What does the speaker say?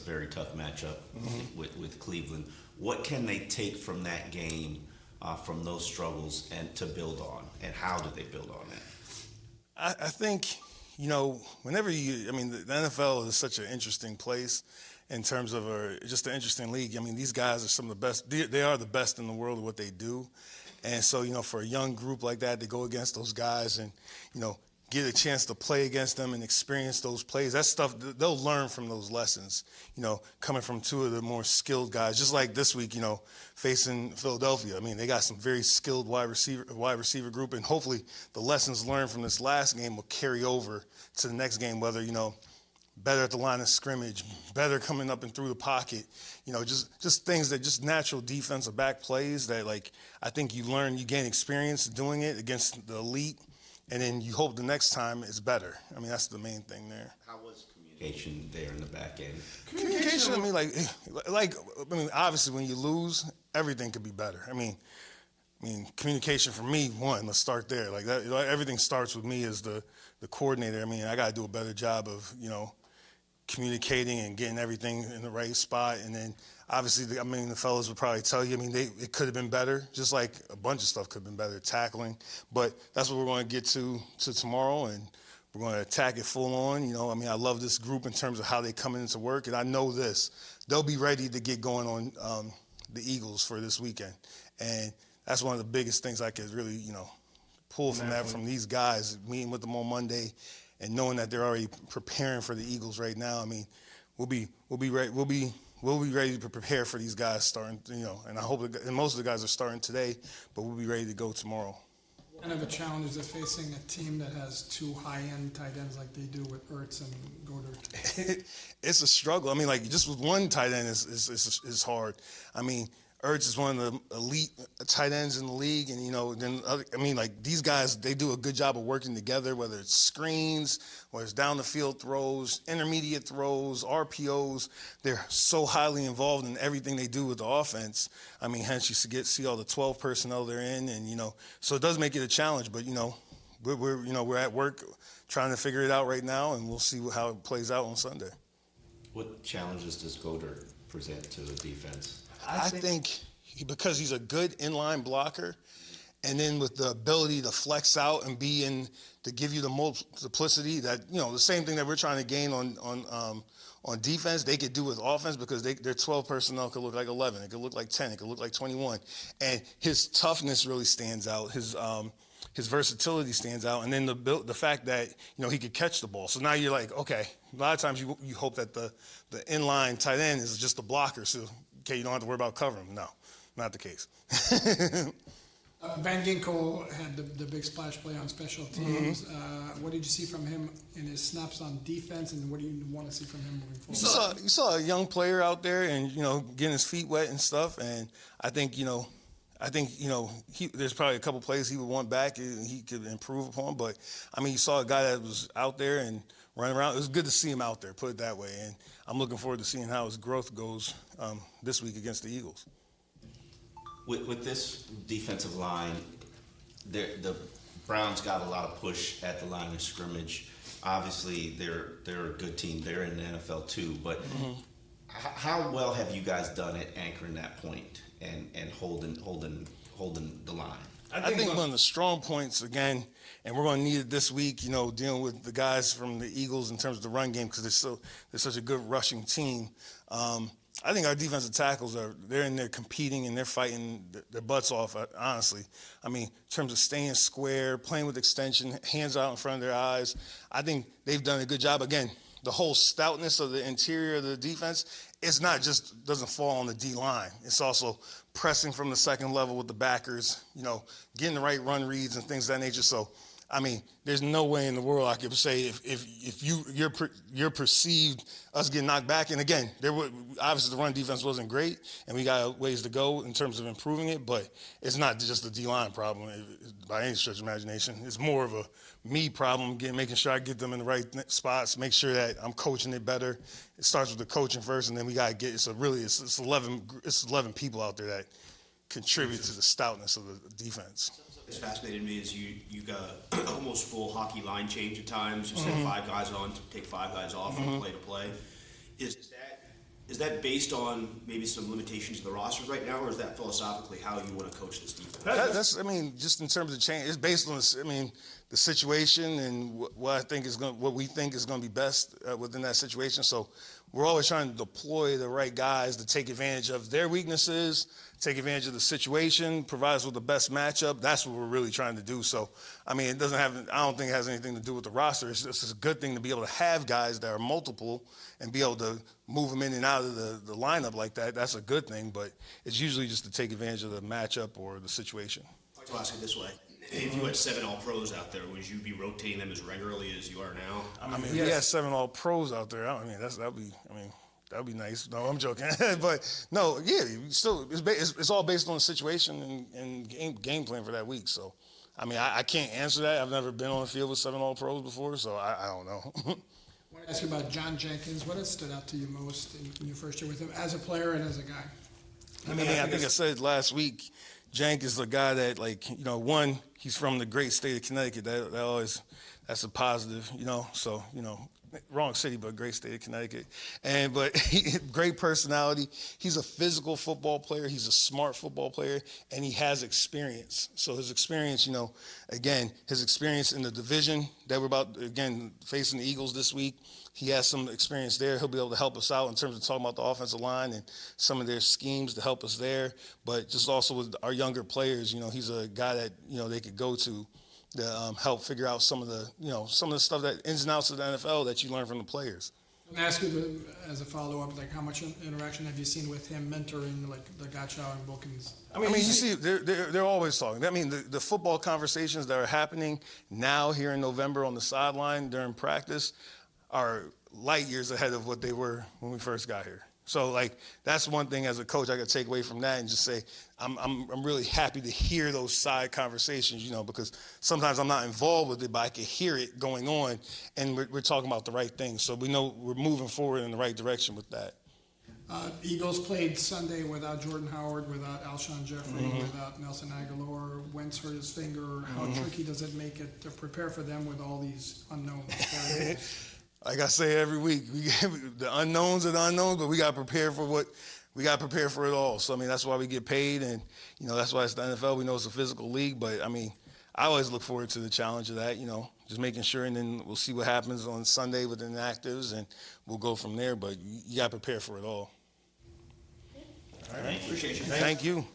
very tough matchup with Cleveland. What can they take from that game, from those struggles, and to build on? And how do they build on that? I think, whenever the NFL is such an interesting place in terms of just an interesting league. I mean, these guys are some of the best. They are the best in the world at what they do. And so, for a young group like that to go against those guys and, get a chance to play against them and experience those plays, that stuff, they'll learn from those lessons, coming from two of the more skilled guys. Just like this week, facing Philadelphia. I mean, they got some very skilled wide receiver group, and hopefully the lessons learned from this last game will carry over to the next game, whether, better at the line of scrimmage, better coming up and through the pocket, just things that just natural defensive back plays that, I think you gain experience doing it against the elite, and then you hope the next time is better. I mean, that's the main thing there. How was communication there in the back end? Communication, obviously when you lose, everything could be better. I mean, communication for me, let's start there. Everything starts with me as the coordinator. I mean, I got to do a better job of, communicating and getting everything in the right spot. And then obviously, the fellas would probably tell you, it could have been better, just like a bunch of stuff could have been better, tackling. But that's what we're going to get to tomorrow, and we're going to attack it full on. I love this group in terms of how they come into work, and I know they'll be ready to get going on the Eagles for this weekend. And that's one of the biggest things I could really, pull from these guys, meeting with them on Monday, and knowing that they're already preparing for the Eagles right now. We'll be ready to prepare for these guys starting, and I hope and most of the guys are starting today, but we'll be ready to go tomorrow. What kind of a challenge is it facing a team that has two high-end tight ends like they do with Ertz and Goddard? It's a struggle. Just with one tight end is hard. Ertz is one of the elite tight ends in the league, and these guys, they do a good job of working together, whether it's screens, whether it's down the field throws, intermediate throws, RPOs. They're so highly involved in everything they do with the offense. Hence you see all the 12 personnel they're in, and so it does make it a challenge. But we're at work trying to figure it out right now, and we'll see how it plays out on Sunday. What challenges does Goddard present to the defense? I think because he's a good inline blocker, and then with the ability to flex out and to give you the multiplicity that, the same thing that we're trying to gain on defense, they could do with offense, because their 12 personnel could look like 11, it could look like 10, it could look like 21. And his toughness really stands out. His versatility stands out, and then the fact that he could catch the ball. So now you're like, okay. A lot of times you hope that the inline tight end is just a blocker, so you don't have to worry about covering him. No, not the case. Van Ginkel had the big splash play on special teams. What did you see from him in his snaps on defense, and what do you want to see from him moving forward? You saw a young player out there, and getting his feet wet and stuff. And I think there's probably a couple plays he would want back and he could improve upon. But you saw a guy that was out there and running around. It was good to see him out there, put it that way. And I'm looking forward to seeing how his growth goes this week against the Eagles. With this defensive line, the Browns got a lot of push at the line of scrimmage. Obviously, they're a good team. They're in the NFL too. But how well have you guys done at anchoring that point and holding the line? I think one of the strong points, again, and we're going to need it this week, dealing with the guys from the Eagles in terms of the run game, because they're such a good rushing team. I think our defensive tackles they're in there competing and they're fighting their butts off, honestly. In terms of staying square, playing with extension, hands out in front of their eyes, I think they've done a good job. Again, the whole stoutness of the interior of the defense, it's not just doesn't fall on the D-line. It's also pressing from the second level with the backers, getting the right run reads and things of that nature. So, there's no way in the world I could say if you're perceived us getting knocked back. And again, obviously the run defense wasn't great, and we got ways to go in terms of improving it. But it's not just a D-line problem by any stretch of imagination. It's more of a me problem, making sure I get them in the right spots, make sure that I'm coaching it better. It starts with the coaching first, and then we got to get it's 11 people out there that contribute to the stoutness of the defense. What's fascinated me is you got almost full hockey line change at times. You send 5 guys on, take 5 guys off from play to play. Is that Is that based on maybe some limitations of the roster right now, or is that philosophically how you want to coach this defense? That's, I mean, just in terms of change, it's based on, I mean, the situation and what we think is going to be best within that situation. So we're always trying to deploy the right guys to take advantage of their weaknesses, take advantage of the situation, provide us with the best matchup. That's what we're really trying to do. So, I mean, it doesn't have, I don't think it has anything to do with the roster. It's just a good thing to be able to have guys that are multiple and be able to move them in and out of the lineup like that. That's a good thing, but it's usually just to take advantage of the matchup or the situation. I'll ask it this way. If you had 7 All-Pros out there, would you be rotating them as regularly as you are now? I mean, we had 7 All-Pros out there. I mean, that'd be nice. No, I'm joking. But no, yeah, still, it's all based on the situation and game plan for that week. So, I mean, I can't answer that. I've never been on the field with 7 All-Pros before, so I don't know. I want to ask you about John Jenkins. What has stood out to you most in your first year with him as a player and as a guy? I mean, I think I said last week, Jank is the guy that, like, you know, one, he's from the great state of Connecticut. That's a positive, you know. So, you know, wrong city, but great state of Connecticut. But great personality. He's a physical football player. He's a smart football player, and he has experience. So his experience, you know, again, his experience in the division that we're about, again, facing the Eagles this week, he has some experience there. He'll be able to help us out in terms of talking about the offensive line and some of their schemes to help us there. But just also with our younger players, you know, he's a guy that, you know, they could go to help figure out some of the stuff that ins and outs of the NFL that you learn from the players. Let me ask you as a follow-up, like, how much interaction have you seen with him mentoring, like, the Gottschall and Wilkins? I mean, you see, they're always talking. I mean, the football conversations that are happening now here in November on the sideline during practice are light years ahead of what they were when we first got here. So, like, that's one thing as a coach I could take away from that and just say I'm really happy to hear those side conversations, you know, because sometimes I'm not involved with it, but I can hear it going on, and we're talking about the right things. So we know we're moving forward in the right direction with that. Eagles played Sunday without Jordan Howard, without Alshon Jeffrey, without Nelson Aguilar. Wentz hurt his finger. How tricky does it make it to prepare for them with all these unknowns? Like I say every week, the unknowns are the unknowns, but we got to prepare for it all. So, I mean, that's why we get paid, and, you know, that's why it's the NFL. We know it's a physical league, but, I mean, I always look forward to the challenge of that, you know, just making sure, and then we'll see what happens on Sunday with the inactives, and we'll go from there. But you got to prepare for it all. All right. Appreciate you. Thank you.